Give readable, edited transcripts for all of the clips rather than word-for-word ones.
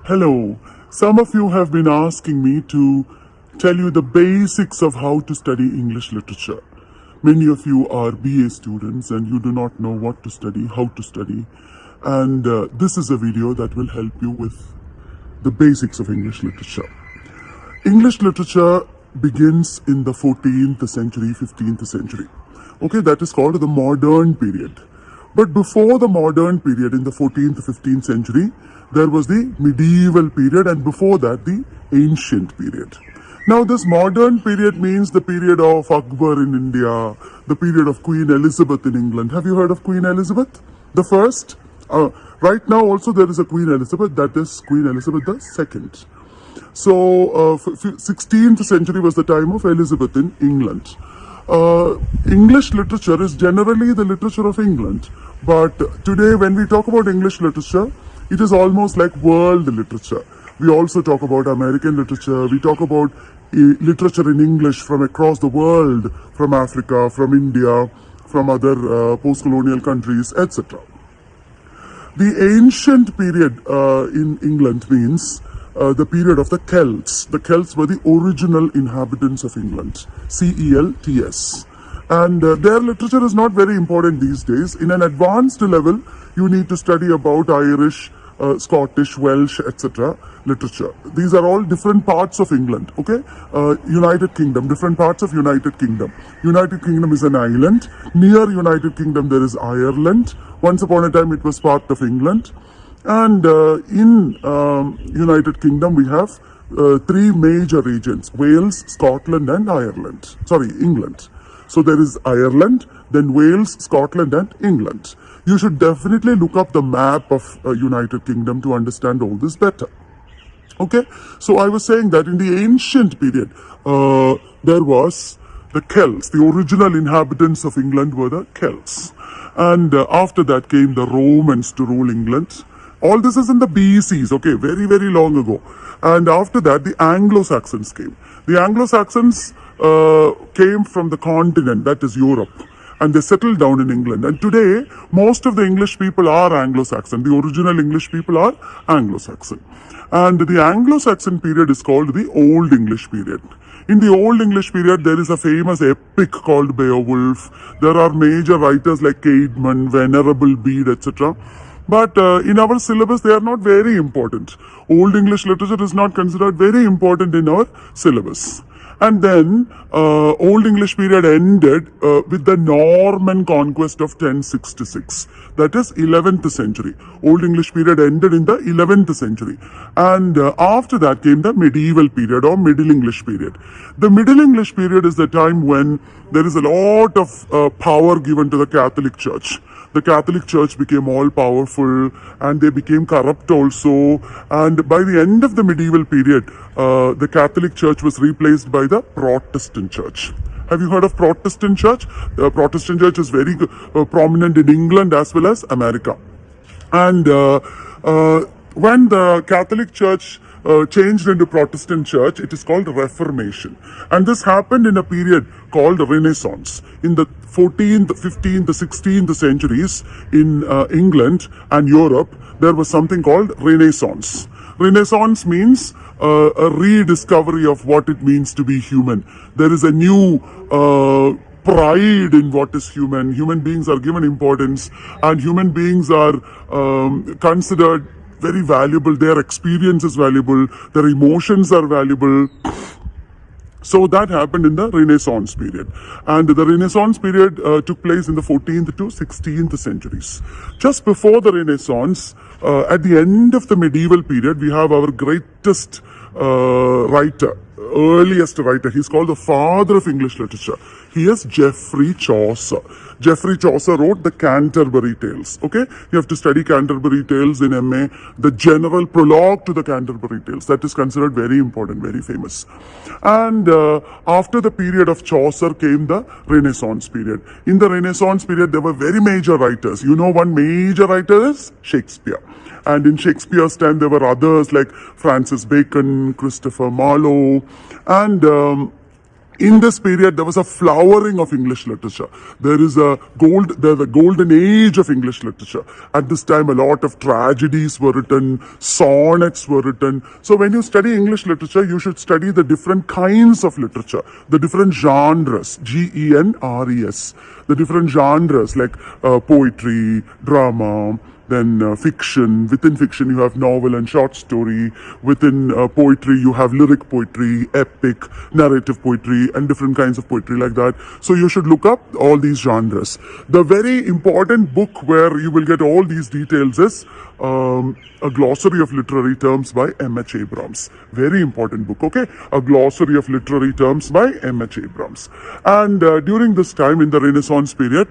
Hello. Some of you have been asking me to tell you the basics of how to study English literature. Many of you are BA students and you do not know what to study, how to study. And this is a video that will help you with the basics of English literature. English literature begins in the 14th century, 15th century. Okay, that is called the modern period. But before the modern period in the 14th, 15th century, there was the medieval period, and before that the ancient period. Now this modern period means the period of Akbar in India, the period of Queen Elizabeth in England. Have you heard of Queen Elizabeth the First? Right now also there is a Queen Elizabeth, that is Queen Elizabeth II. So 16th century was the time of Elizabeth in England. English literature is generally the literature of England, but today when we talk about English literature, it is almost like world literature. We also talk about American literature, we talk about literature in English from across the world, from Africa, from India, from other post-colonial countries, etc. The ancient period in England means the period of the Celts. The Celts were the original inhabitants of England, C-E-L-T-S. And their literature is not very important these days. In an advanced level, you need to study about Irish, Scottish, Welsh, etc. literature. These are all different parts of England, okay? United Kingdom, different parts of United Kingdom. United Kingdom is an island. Near United Kingdom, there is Ireland. Once upon a time, it was part of England. And in United Kingdom, we have three major regions: Wales, Scotland, and England. So there is Ireland, then Wales, Scotland, and England. You should definitely look up the map of United Kingdom to understand all this better. Okay, so I was saying that in the ancient period, there was the Celts. The original inhabitants of England were the Celts. And after that came the Romans to rule England. All this is in the BCs, okay, very, very long ago. And after that, the Anglo-Saxons came. The Anglo-Saxons came from the continent, that is Europe, and they settled down in England. And today, most of the English people are Anglo-Saxon. The original English people are Anglo-Saxon. And the Anglo-Saxon period is called the Old English period. In the Old English period, there is a famous epic called Beowulf. There are major writers like Caedmon, Venerable Bede, etc. But in our syllabus, they are not very important. Old English literature is not considered very important in our syllabus. And then Old English period ended with the Norman conquest of 1066. That is 11th century. Old English period ended in the 11th century. And after that came the medieval period or Middle English period. The Middle English period is the time when there is a lot of power given to the Catholic Church. The Catholic Church became all powerful and they became corrupt also. And by the end of the medieval period, the Catholic Church was replaced by the Protestant Church. Have you heard of Protestant Church? The Protestant Church is very prominent in England as well as America. And when the Catholic Church changed into Protestant Church, it is called Reformation. And this happened in a period called Renaissance. In the 14th, 15th, 16th centuries in England and Europe, there was something called Renaissance. Renaissance means a rediscovery of what it means to be human. There is a new pride in what is human. Human beings are given importance and human beings are considered very valuable. Their experience is valuable. Their emotions are valuable. So that happened in the Renaissance period. And the Renaissance period took place in the 14th to 16th centuries. Just before the Renaissance, at the end of the medieval period, we have our greatest writer, earliest writer. He's called the father of English literature. He is Geoffrey Chaucer. Geoffrey Chaucer wrote the Canterbury Tales. Okay, you have to study Canterbury Tales in MA. The general prologue to the Canterbury Tales, that is considered very important, very famous. And after the period of Chaucer came the Renaissance period. In the Renaissance period, there were very major writers. You know, one major writer is Shakespeare. And in Shakespeare's time, there were others like Francis Bacon, Christopher Marlowe, and In this period, there was a flowering of English literature. There's the golden age of English literature. At this time, a lot of tragedies were written, sonnets were written. So when you study English literature, you should study the different kinds of literature, the different genres, genres, the different genres like poetry, drama, then fiction. Within fiction, you have novel and short story. Within poetry, you have lyric poetry, epic, narrative poetry, and different kinds of poetry like that. So you should look up all these genres. The very important book where you will get all these details is A Glossary of Literary Terms by M.H. Abrams. Very important book, okay? A Glossary of Literary Terms by M.H. Abrams. And during this time in the Renaissance period,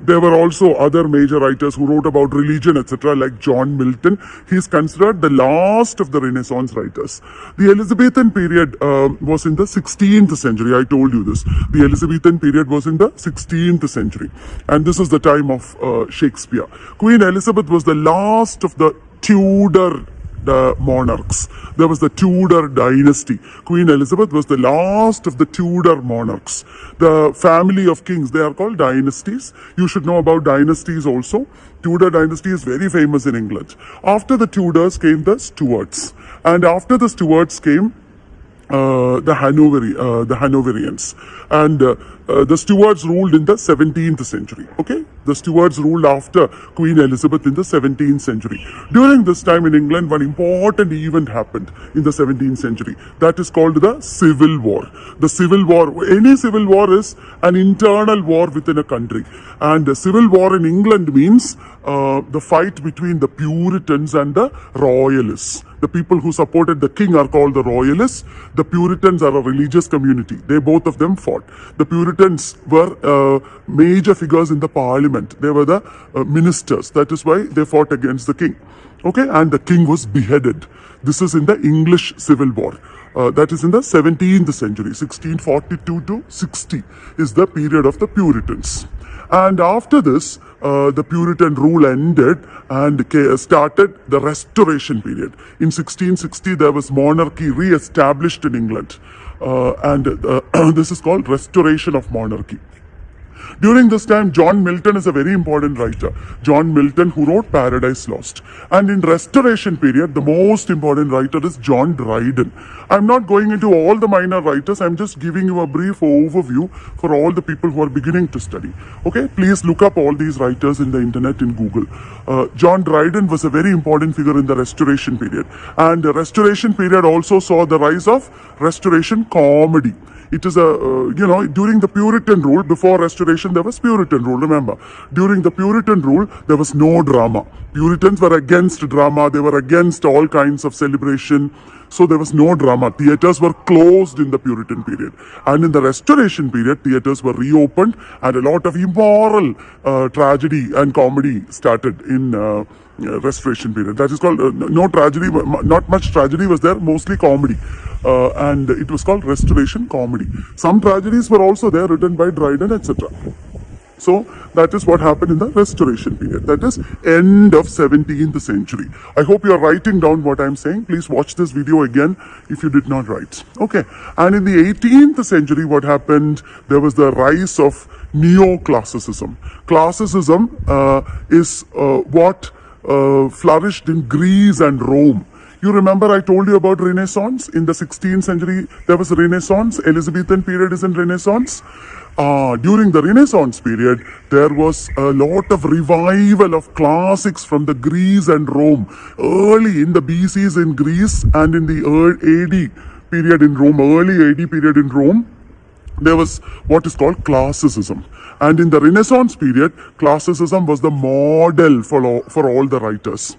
there were also other major writers who wrote about religion, etc., like John Milton. He is considered the last of the Renaissance writers. The Elizabethan period was in the 16th century. I told you this. The Elizabethan period was in the 16th century. And this is the time of Shakespeare. Queen Elizabeth was the last of the Tudor monarchs. There was the Tudor dynasty. Queen Elizabeth was the last of the Tudor monarchs. The family of kings, they are called dynasties. You should know about dynasties also. Tudor dynasty is very famous in England. After the Tudors came the Stuarts. And after the Stuarts came the Hanoverians. And the Stuarts ruled in the 17th century. Okay? The Stuarts ruled after Queen Elizabeth in the 17th century. During this time in England, one important event happened in the 17th century. That is called the Civil War. The Civil War, any civil war is an internal war within a country. And the Civil War in England means the fight between the Puritans and the Royalists. The people who supported the king are called the Royalists. The Puritans are a religious community. They both of them fought. The Puritans were major figures in the parliament. They were the ministers. That is why they fought against the king. Okay, and the king was beheaded. This is in the English Civil War. That is in the 17th century. 1642 to 60 is the period of the Puritans. And after this, the Puritan rule ended and started the Restoration period. In 1660, there was monarchy re-established in England. And this is called Restoration of Monarchy. During this time, John Milton is a very important writer. John Milton, who wrote Paradise Lost. And in Restoration period, the most important writer is John Dryden. I'm not going into all the minor writers. I'm just giving you a brief overview for all the people who are beginning to study. Okay, please look up all these writers in the internet in Google. John Dryden was a very important figure in the Restoration period. And the Restoration period also saw the rise of Restoration comedy. It is during the Puritan rule, before Restoration, there was Puritan rule, remember. During the Puritan rule, there was no drama. Puritans were against drama. They were against all kinds of celebration. So there was no drama. Theatres were closed in the Puritan period. And in the Restoration period, theatres were reopened and a lot of immoral tragedy and comedy started in Restoration period. That is called, no tragedy, not much tragedy was there, mostly comedy. And it was called Restoration comedy. Some tragedies were also there written by Dryden, etc. So that is what happened in the Restoration period. That is end of 17th century. I hope you are writing down what I am saying. Please watch this video again if you did not write. Okay. And in the 18th century, what happened? There was the rise of neoclassicism. Classicism is what flourished in Greece and Rome. You remember I told you about Renaissance? In the 16th century, there was a Renaissance. Elizabethan period is in Renaissance. During the Renaissance period, there was a lot of revival of classics from the Greece and Rome. Early in the BCs in Greece and in the AD period in Rome, early AD period in Rome, there was what is called classicism. And in the Renaissance period, classicism was the model for all the writers.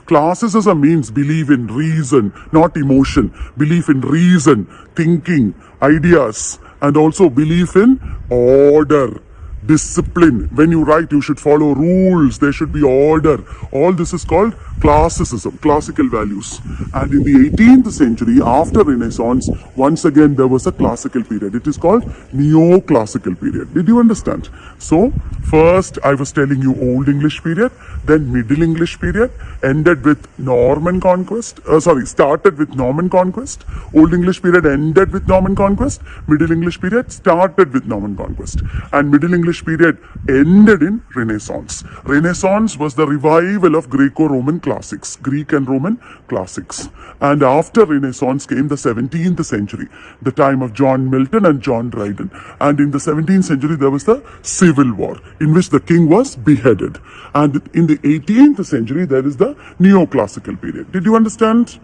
Classicism means belief in reason, not emotion. Belief in reason, thinking, ideas, and also belief in order. discipline. When you write, you should follow rules. There should be order. All this is called classicism, classical values. And in the 18th century, after Renaissance, once again there was a classical period. It is called neoclassical period. Did you understand? So first I was telling you Old English period, then Middle English period, ended with Norman conquest. Started with Norman conquest. Old English period ended with Norman conquest. Middle English period started with Norman conquest. And Middle English period ended in Renaissance. Renaissance was the revival of Greco-Roman classics, Greek and Roman classics. And after Renaissance came the 17th century, the time of John Milton and John Dryden. And in the 17th century, there was the Civil War, in which the king was beheaded. And in the 18th century, there is the neoclassical period. Did you understand?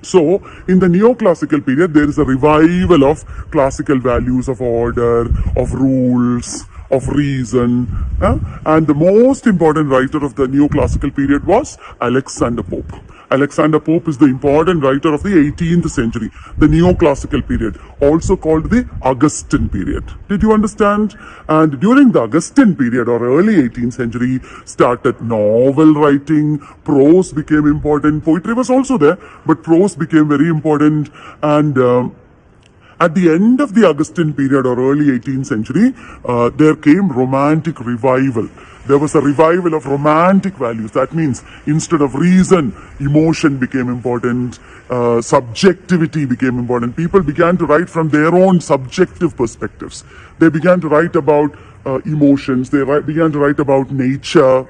So, in the neoclassical period, there is a revival of classical values of order, of rules, of reason. And the most important writer of the neoclassical period was Alexander Pope. Alexander Pope is the important writer of the 18th century, the neoclassical period, also called the Augustan period. Did you understand? And during the Augustan period or early 18th century started novel writing, prose became important, poetry was also there, but prose became very important. And at the end of the Augustan period or early 18th century, there came romantic revival. There was a revival of romantic values. That means instead of reason, emotion became important, subjectivity became important. People began to write from their own subjective perspectives. They began to write about emotions. They began to write about nature.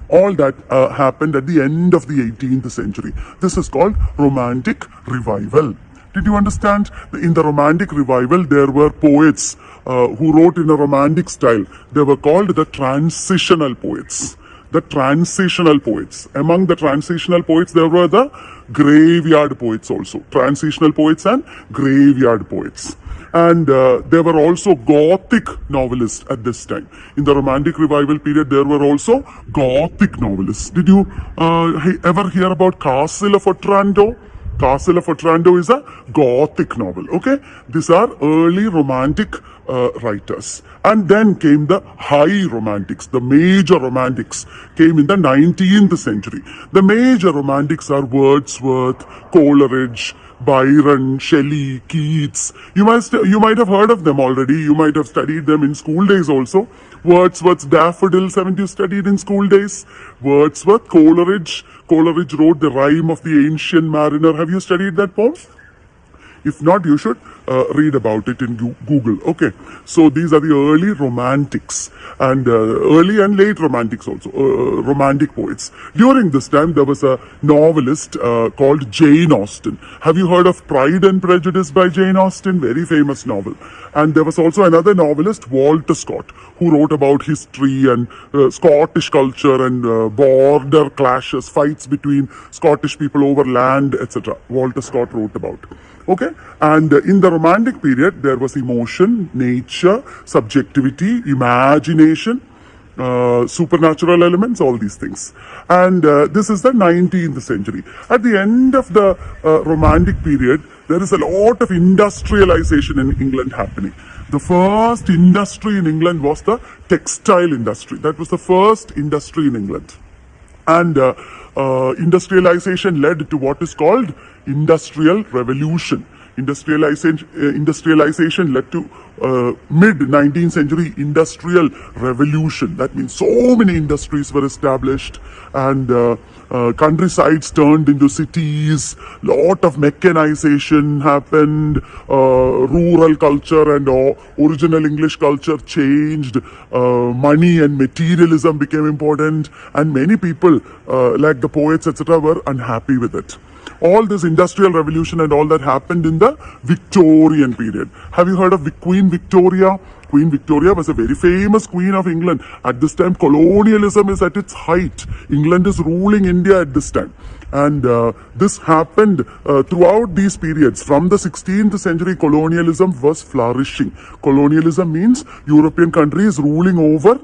All that happened at the end of the 18th century. This is called romantic revival. Did you understand? In the romantic revival, there were poets who wrote in a romantic style. They were called the transitional poets. The transitional poets. Among the transitional poets, there were the graveyard poets also. Transitional poets and graveyard poets. And there were also Gothic novelists at this time. In the Romantic Revival period, there were also Gothic novelists. Did you ever hear about Castle of Otranto? Castle of Otranto is a Gothic novel. Okay, these are early Romantic writers. And then came the high Romantics, the major Romantics came in the 19th century. The major Romantics are Wordsworth, Coleridge, Byron, Shelley, Keats. You might have heard of them already. You might have studied them in school days also. Wordsworth's Daffodils, haven't you studied in school days? Wordsworth, Coleridge. Coleridge wrote The Rime of the Ancient Mariner. Have you studied that poem? If not, you should read about it in Google. Okay, so these are the early romantics and early and late romantics also, romantic poets. During this time, there was a novelist called Jane Austen. Have you heard of Pride and Prejudice by Jane Austen? Very famous novel. And there was also another novelist, Walter Scott, who wrote about history and Scottish culture and border clashes, fights between Scottish people over land, etc. Walter Scott wrote about. Okay, and in the Romantic period, there was emotion, nature, subjectivity, imagination, supernatural elements, all these things. And this is the 19th century. At the end of the Romantic period, there is a lot of industrialization in England happening. The first industry in England was the textile industry. That was the first industry in England. And industrialization led to what is called Industrial Revolution. Industrialization led to mid-19th century Industrial Revolution. That means so many industries were established and countrysides turned into cities. Lot of mechanization happened. Rural culture and original English culture changed. Money and materialism became important. And many people, like the poets, etc., were unhappy with it. All this industrial revolution and all that happened in the Victorian period. Have you heard of Queen Victoria? Queen Victoria was a very famous queen of England. At this time, colonialism is at its height. England is ruling India at this time. And this happened throughout these periods. From the 16th century, colonialism was flourishing. Colonialism means European countries ruling over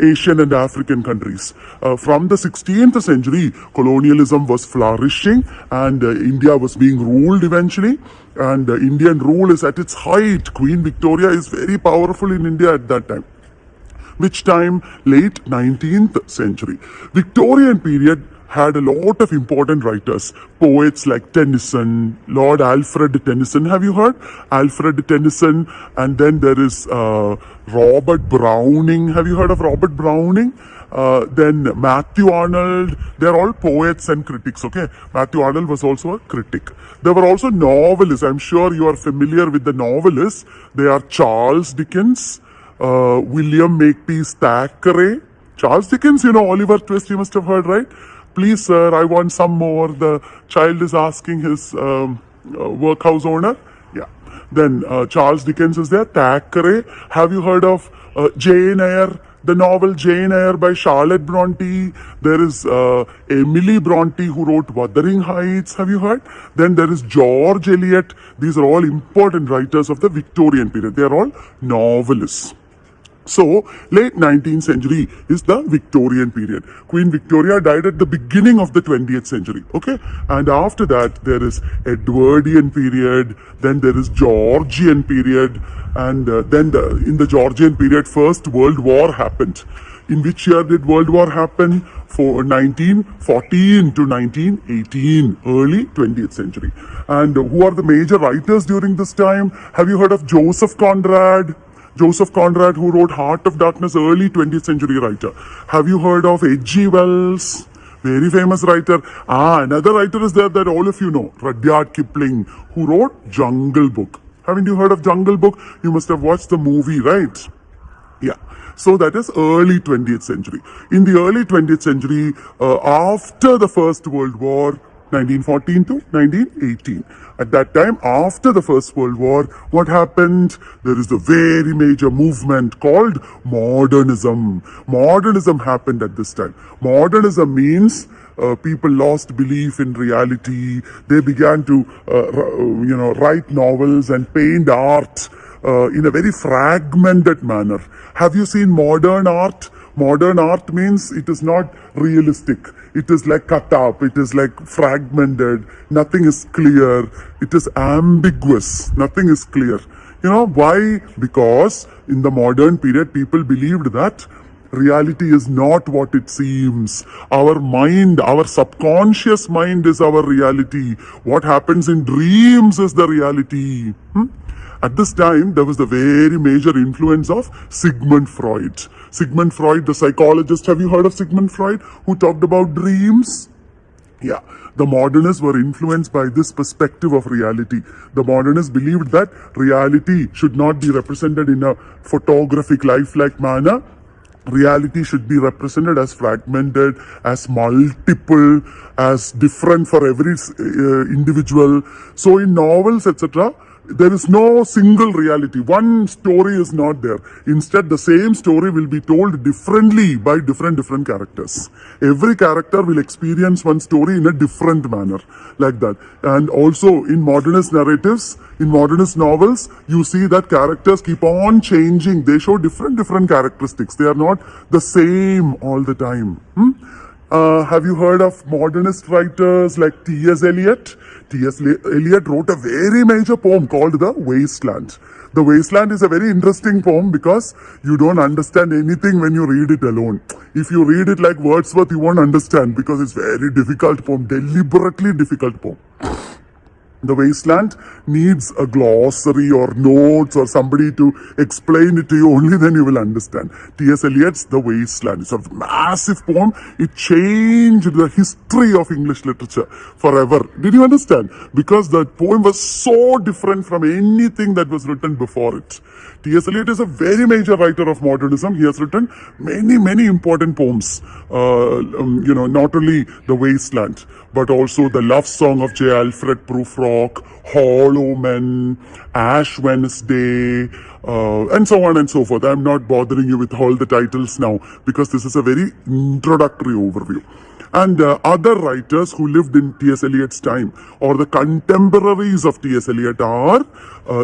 Asian and African countries. From the 16th century, colonialism was flourishing and India was being ruled eventually. And Indian rule is at its height. Queen Victoria is very powerful in India at that time. Which time? Late 19th century. Victorian period had a lot of important writers, poets like Tennyson, Lord Alfred Tennyson. Have you heard? Alfred Tennyson. And then there is Robert Browning. Have you heard of Robert Browning? Then Matthew Arnold. They're all poets and critics, okay? Matthew Arnold was also a critic. There were also novelists. I'm sure you are familiar with the novelists. They are Charles Dickens, William Makepeace Thackeray. Charles Dickens, you know, Oliver Twist, you must have heard, right? Please, sir, I want some more. The child is asking his workhouse owner. Yeah. Then Charles Dickens is there. Thackeray. Have you heard of Jane Eyre? The novel Jane Eyre by Charlotte Bronte. There is Emily Bronte who wrote Wuthering Heights. Have you heard? Then there is George Eliot. These are all important writers of the Victorian period. They are all novelists. So, late 19th century is the Victorian period. Queen Victoria died at the beginning of the 20th century, okay? And after that, there is Edwardian period, then there is Georgian period, and then in the Georgian period, First World War happened. In which year did World War happen? For 1914 to 1918, early 20th century. And who are the major writers during this time? Have you heard of Joseph Conrad? Joseph Conrad, who wrote Heart of Darkness, early 20th century writer. Have you heard of H.G. Wells? Very famous writer. Another writer is there that all of you know, Rudyard Kipling, who wrote Jungle Book. Haven't you heard of Jungle Book? You must have watched the movie, right? Yeah. So that is early 20th century. In the early 20th century, after the First World War, 1914 to 1918. At that time, after the First World War, what happened? There is a very major movement called modernism. Modernism happened at this time. Modernism means people lost belief in reality. They began to, write novels and paint art in a very fragmented manner. Have you seen modern art? Modern art means it is not realistic. It is like cut up. It is like fragmented. Nothing is clear. It is ambiguous. Nothing is clear. You know why? Because in the modern period, people believed that reality is not what it seems. Our mind, our subconscious mind is our reality. What happens in dreams is the reality. At this time, there was the very major influence of Sigmund Freud. Sigmund Freud, the psychologist, have you heard of Sigmund Freud, who talked about dreams? Yeah, the modernists were influenced by this perspective of reality. The modernists believed that reality should not be represented in a photographic, lifelike manner. Reality should be represented as fragmented, as multiple, as different for every individual. So in novels, etc., there is no single reality. One story is not there. Instead, the same story will be told differently by different characters. Every character will experience one story in a different manner, like that. And also in modernist narratives, in modernist novels, you see that characters keep on changing. They show different characteristics. They are not the same all the time. Have you heard of modernist writers like T.S. Eliot? T.S. Eliot wrote a very major poem called The Wasteland. The Wasteland is a very interesting poem because you don't understand anything when you read it alone. If you read it like Wordsworth, you won't understand because it's very difficult poem, deliberately difficult poem. The Wasteland needs a glossary or notes or somebody to explain it to you. Only then you will understand. T.S. Eliot's The Wasteland. It's a massive poem. It changed the history of English literature forever. Did you understand? Because the poem was so different from anything that was written before it. T.S. Eliot is a very major writer of modernism. He has written many important poems. Not only The Wasteland, but also The Love Song of J. Alfred Prufrock, Hollow Men, Ash Wednesday, and so on and so forth. I'm not bothering you with all the titles now because this is a very introductory overview. And other writers who lived in T.S. Eliot's time or the contemporaries of T.S. Eliot are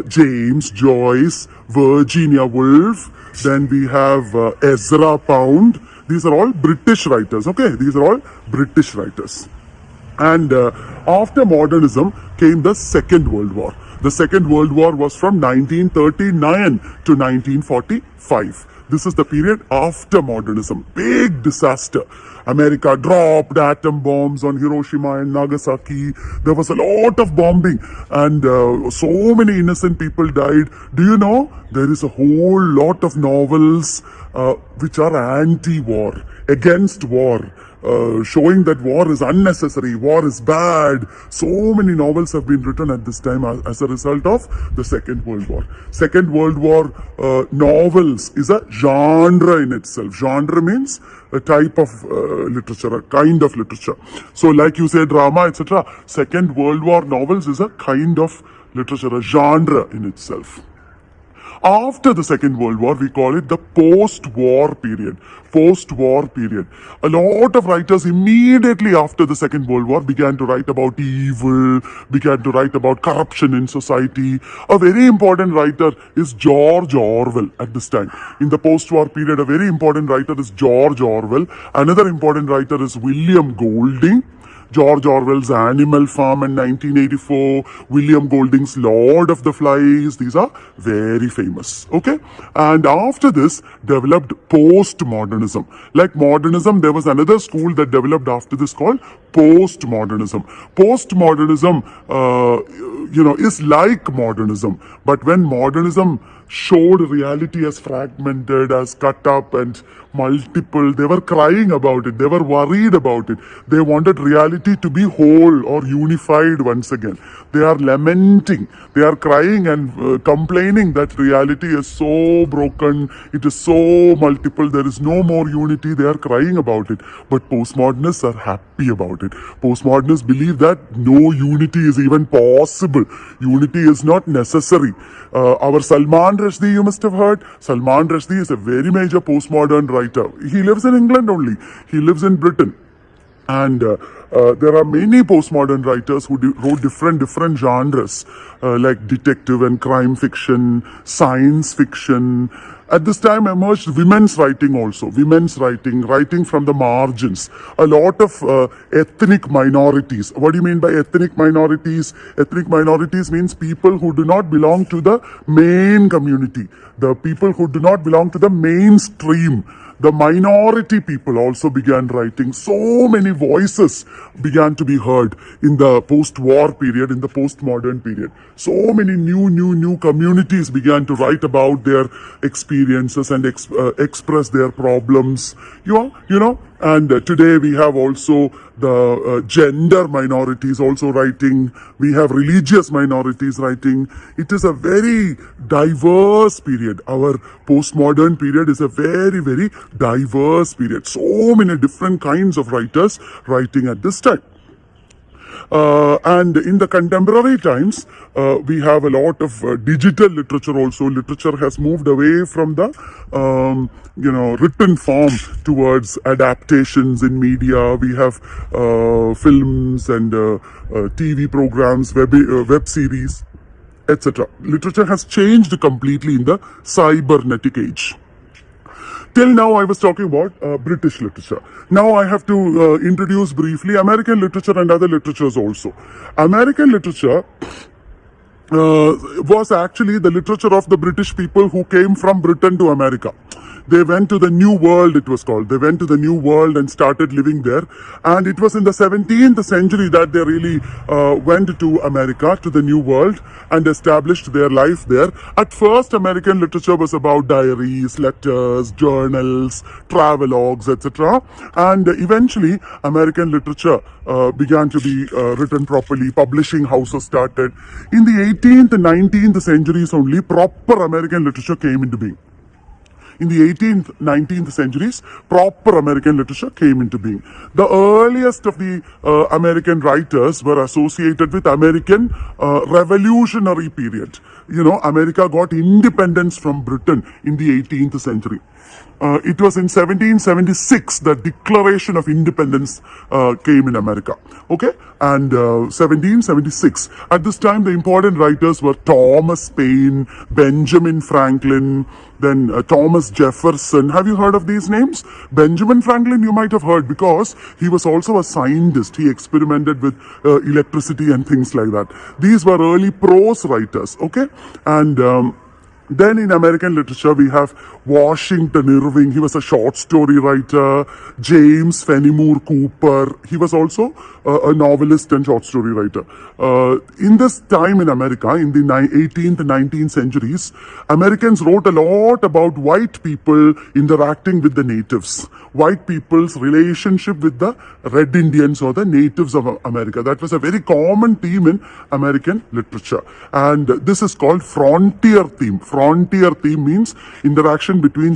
James Joyce, Virginia Woolf, then we have Ezra Pound. These are all British writers, okay? These are all British writers. And after modernism came the Second World War. The Second World War was from 1939 to 1945. This is the period after modernism. Big disaster. America dropped atom bombs on Hiroshima and Nagasaki. There was a lot of bombing, and so many innocent people died. Do you know there is a whole lot of novels which are anti-war, against war, showing that war is unnecessary, war is bad. So many novels have been written at this time as a result of the Second World War. Second World War novels is a genre in itself. Genre means a type of literature, a kind of literature. So like you say, drama, etc. Second World War novels is a kind of literature, a genre in itself. After the Second World War, we call it the post-war period. Post-war period. A lot of writers immediately after the Second World War began to write about evil, began to write about corruption in society. A very important writer is George Orwell at this time. In the post-war period, a very important writer is George Orwell. Another important writer is William Golding. George Orwell's Animal Farm in 1984, William Golding's Lord of the Flies. These are very famous. Okay? And after this, developed postmodernism. Like modernism, there was another school that developed after this called postmodernism. Postmodernism, is like modernism. But when modernism showed reality as fragmented, as cut up and multiple, they were crying about it, they were worried about it, they wanted reality to be whole or unified once again. They are lamenting, they are crying and complaining that reality is so broken, it is so multiple, there is no more unity. They are crying about it. But postmodernists are happy about it. Postmodernists believe that no unity is even possible, unity is not necessary. Our Salman Rushdie, you must have heard. Salman Rushdie is a very major postmodern writer. He lives in England only. He lives in Britain. And there are many postmodern writers who wrote different genres, like detective and crime fiction, science fiction. At this time emerged women's writing also. Women's writing from the margins. A lot of ethnic minorities. What do you mean by ethnic minorities? Ethnic minorities means people who do not belong to the main community. The people who do not belong to the mainstream. The minority people also began writing. So many voices began to be heard in the post-war period, in the postmodern period. So many new communities began to write about their experiences and express their problems. You know. And today we have also the gender minorities also writing. We have religious minorities writing. It is a very diverse period. Our postmodern period is a very diverse period. So many different kinds of writers writing at this time. And in the contemporary times, we have a lot of digital literature also. Literature has moved away from the, written form towards adaptations in media. We have films and TV programs, web series, etc. Literature has changed completely in the cybernetic age. Till now, I was talking about British literature. Now I have to introduce briefly American literature and other literatures also. American literature was actually the literature of the British people who came from Britain to America. They went to the New World, it was called. They went to the New World and started living there. And it was in the 17th century that they really went to America, to the New World, and established their life there. At first, American literature was about diaries, letters, journals, travelogues, etc. And eventually, American literature began to be written properly. Publishing houses started. In the 18th and 19th centuries only, proper American literature came into being. In the 18th, 19th centuries, proper American literature came into being. The earliest of the American writers were associated with American revolutionary period. America got independence from Britain in the 18th century. It was in 1776 that Declaration of Independence came in America. Okay? And 1776. At this time, the important writers were Thomas Paine, Benjamin Franklin, then Thomas Jefferson. Have you heard of these names? Benjamin Franklin, you might have heard because he was also a scientist. He experimented with electricity and things like that. These were early prose writers. Okay? And Then in American literature, we have Washington Irving. He was a short story writer. James Fenimore Cooper. He was also a novelist and short story writer. In this time in America, in the 18th, 19th centuries, Americans wrote a lot about white people interacting with the natives, white people's relationship with the Red Indians or the natives of America. That was a very common theme in American literature. And this is called frontier theme. Frontier theme means interaction between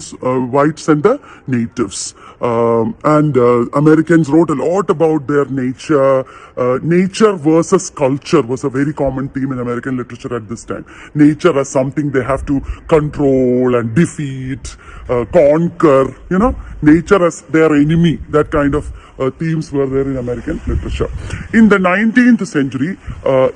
whites and the natives. Americans wrote a lot about their nature. Nature versus culture was a very common theme in American literature at this time. Nature as something they have to control and defeat, conquer, nature as their enemy. That kind of themes were there in American literature. In the 19th century,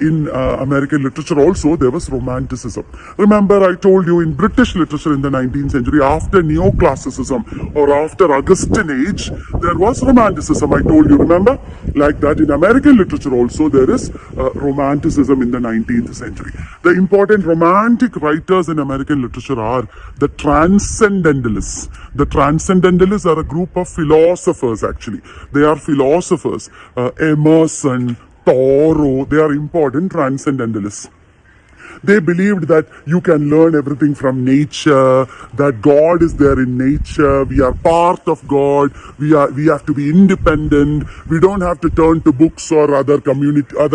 in American literature also, there was Romanticism. Remember, I told you in British literature in the 19th century, after Neoclassicism or after Augustan Age, there was Romanticism. I told you, remember? Like that, in American literature also, there is Romanticism in the 19th century. The important Romantic writers in American literature are the Transcendentalists. The Transcendentalists are a group of philosophers, actually. They are philosophers. Emerson, Thoreau, they are important Transcendentalists. They believed that you can learn everything from nature, that God is there in nature, we are part of God, we have to be independent, we don't have to turn to books or other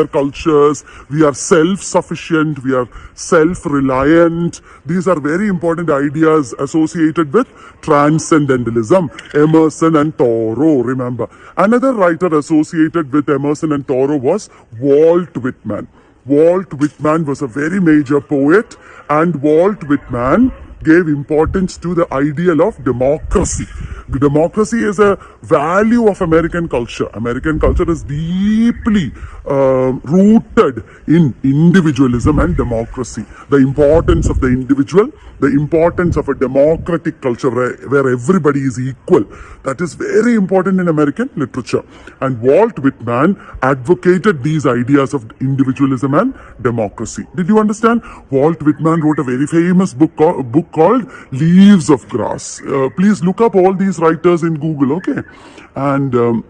cultures, we are self-sufficient, we are self-reliant. These are very important ideas associated with Transcendentalism. Emerson and Thoreau, remember. Another writer associated with Emerson and Thoreau was Walt Whitman. Walt Whitman was a very major poet, and Walt Whitman gave importance to the ideal of democracy. Democracy is a value of American culture. American culture is deeply rooted in individualism and democracy. The importance of the individual, the importance of a democratic culture where everybody is equal. That is very important in American literature. And Walt Whitman advocated these ideas of individualism and democracy. Did you understand? Walt Whitman wrote a very famous book called Leaves of Grass. Please look up all these writers in Google, okay? And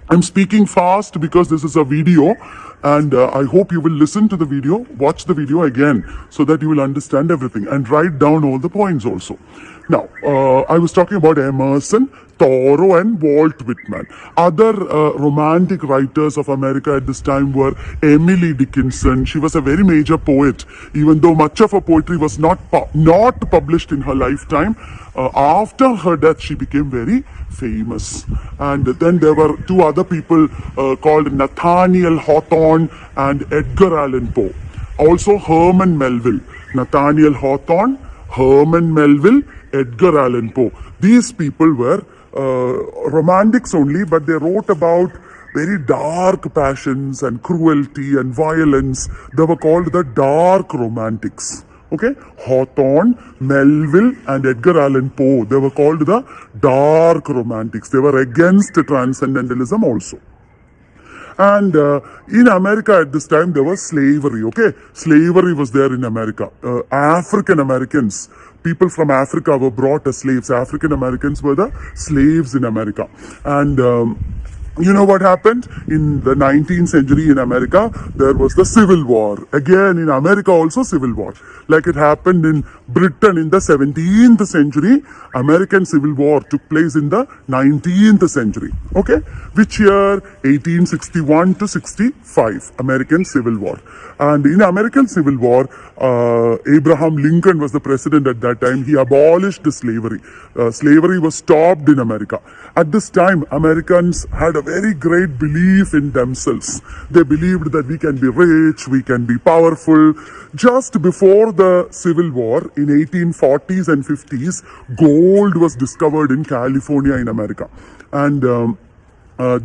I'm speaking fast because this is a video, and I hope you will listen to the video, watch the video again, so that you will understand everything, and write down all the points also. Now, I was talking about Emerson, Thoreau, and Walt Whitman. Other romantic writers of America at this time were Emily Dickinson. She was a very major poet, even though much of her poetry was not published in her lifetime. After her death, she became very famous. And then there were two other people called Nathaniel Hawthorne and Edgar Allan Poe. Also Herman Melville. Nathaniel Hawthorne, Herman Melville, Edgar Allan Poe. These people were romantics only, but they wrote about very dark passions and cruelty and violence. They were called the dark romantics. Okay, Hawthorne, Melville, and Edgar Allan Poe, they were called the dark romantics. They were against transcendentalism also. And in America at this time, there was slavery, okay? Slavery was there in America. African Americans, people from Africa were brought as slaves. African Americans were the slaves in America. And you know what happened? In the 19th century in America, there was the Civil War. Again, in America also Civil War. Like it happened in Britain in the 17th century, American Civil War took place in the 19th century. Okay? Which year? 1861 to 65, American Civil War. And in American Civil War, Abraham Lincoln was the president at that time. He abolished slavery. Slavery was stopped in America. At this time, Americans had a very great belief in themselves. They believed that we can be rich, we can be powerful. Just before the Civil War, in 1840s and 50s, gold was discovered in California in America. And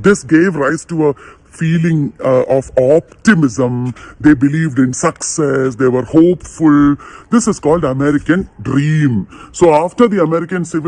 this gave rise to a feeling of optimism. They believed in success. They were hopeful. This is called American dream. So after the American Civil